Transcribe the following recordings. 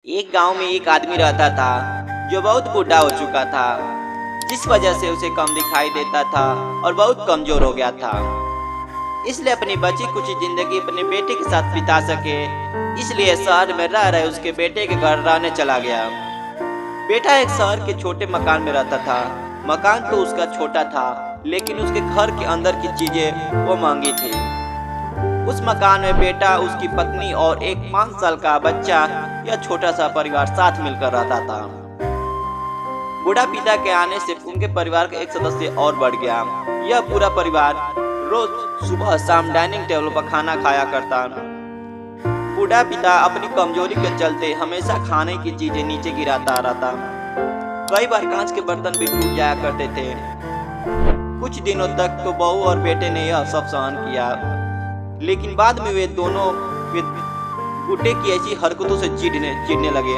एक गांव में एक आदमी रहता था जो बहुत बूढ़ा हो चुका था, जिस वजह से उसे कम दिखाई देता था और बहुत कमजोर हो गया था। इसलिए अपनी बची कुछ जिंदगी अपने बेटे के साथ बिता सके, इसलिए शहर में रह रहे उसके बेटे के घर रहने चला गया। बेटा एक शहर के छोटे मकान में रहता था। मकान तो उसका छोटा था, लेकिन उसके घर के अंदर की चीजें वो महंगी थी। उस मकान में बेटा, उसकी पत्नी और एक 5 साल का बच्चा, यह छोटा सा परिवार साथ मिलकर रहता था। बूढ़ा पिता के आने से उनके परिवार का एक सदस्य और बढ़ गया। यह पूरा परिवार रोज सुबह शाम डाइनिंग टेबल पर खाना खाया करता। बूढ़ा पिता अपनी कमजोरी के चलते हमेशा खाने की चीजें नीचे गिराता रहता। कई बार कांच के बर्तन भी टूट जाया करते थे। कुछ दिनों तक तो बहू और बेटे ने यह सब सहन किया, लेकिन बाद में वे दोनों बूढ़े की ऐसी हरकतों से चिढ़ने लगे।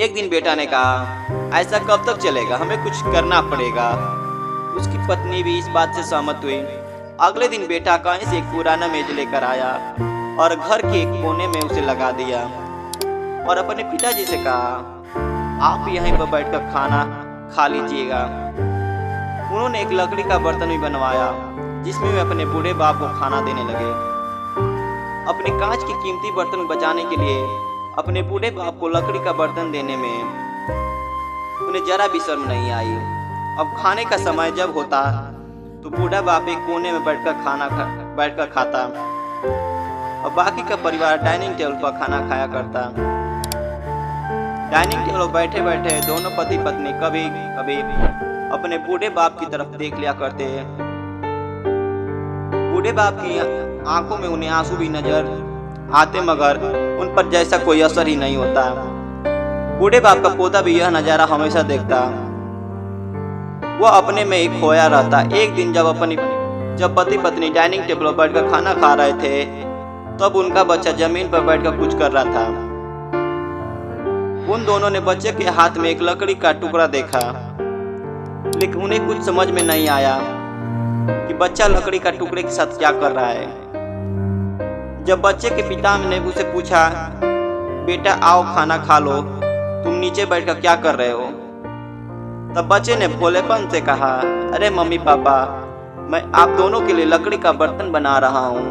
एक दिन बेटा ने कहा, ऐसा कब तक चलेगा, हमें कुछ करना पड़ेगा। उसकी पत्नी भी इस बात से सहमत हुई। अगले दिन बेटा कहीं से एक पुराना मेज लेकर आया और घर के एक कोने में उसे लगा दिया और अपने पिताजी से कहा, आप यहीं पर बैठकर खाना खा लीजिएगा। उन्होंने एक लकड़ी का बर्तन भी बनवाया, जिसमें वे अपने बूढ़े बाप को खाना देने लगे। अपने कांच के कीमती बर्तन बचाने के लिए अपने बूढ़े बाप को लकड़ी का बर्तन देने में उन्हें जरा भी शर्म नहीं आई। अब खाने का समय जब होता तो बूढ़ा बाप एक कोने में बैठकर खाता और बाकी का परिवार डाइनिंग टेबल पर खाना खाया करता। डाइनिंग टेबल पर बैठे बैठे दोनों पति पत्नी कभी कभी अपने बूढ़े बाप की तरफ देख लिया करते। बूढ़े बाप की आंखों में उन्हें आंसू भी नजर आते, मगर उन पर जैसा कोई असर ही नहीं होता। बूढ़े बाप का पोता भी यह नजारा हमेशा देखता। वह अपने में ही खोया रहता। एक दिन जब पति पत्नी डाइनिंग टेबल पर बैठकर खाना खा रहे थे, तब उनका बच्चा जमीन पर बैठकर कुछ कर रहा था। उन दोनों ने बच्चे के हाथ में एक लकड़ी का टुकड़ा देखा, लेकिन उन्हें कुछ समझ में नहीं आया कि बच्चा लकड़ी का टुकड़े के साथ क्या कर रहा है। जब बच्चे के पिता ने उसे पूछा, बेटा आओ खाना खा लो, तुम नीचे बैठकर क्या कर रहे हो? तब बच्चे ने भोलेपन से कहा, अरे मम्मी पापा, मैं आप दोनों के लिए लकड़ी का बर्तन बना रहा हूँ,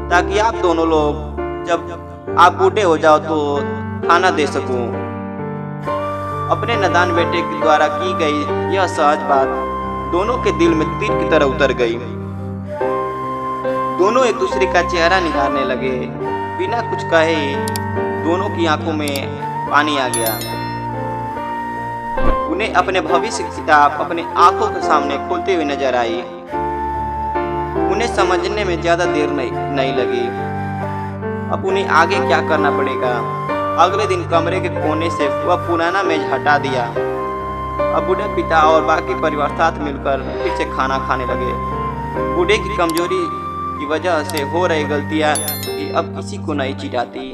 ताकि आप दोनों लोग जब आप बूढ़े हो जाओ तो खाना दे सकूं। अपने नादान बेटे के द्वारा की गई यह सहज बात दोनों के दिल में तीर की तरह उतर गई। दोनों एक दूसरे का चेहरा निहारने लगे। बिना कुछ कहे दोनों की आंखों में पानी आ गया। उन्हें अपने भविष्य की किताब अपने आंखों के सामने खोलते हुए नजर आई। उन्हें समझने में ज्यादा देर नहीं लगी। अब उन्हें आगे क्या करना पड़ेगा। अगले दिन कमरे के कोने से वह पुराना मेज हटा दिया। अब बूढ़े पिता और बाकी परिवार साथ मिलकर फिर से खाना खाने लगे। बूढ़े की कमजोरी की वजह से हो रही गलतियां कि अब किसी को नहीं चिढ़ाती।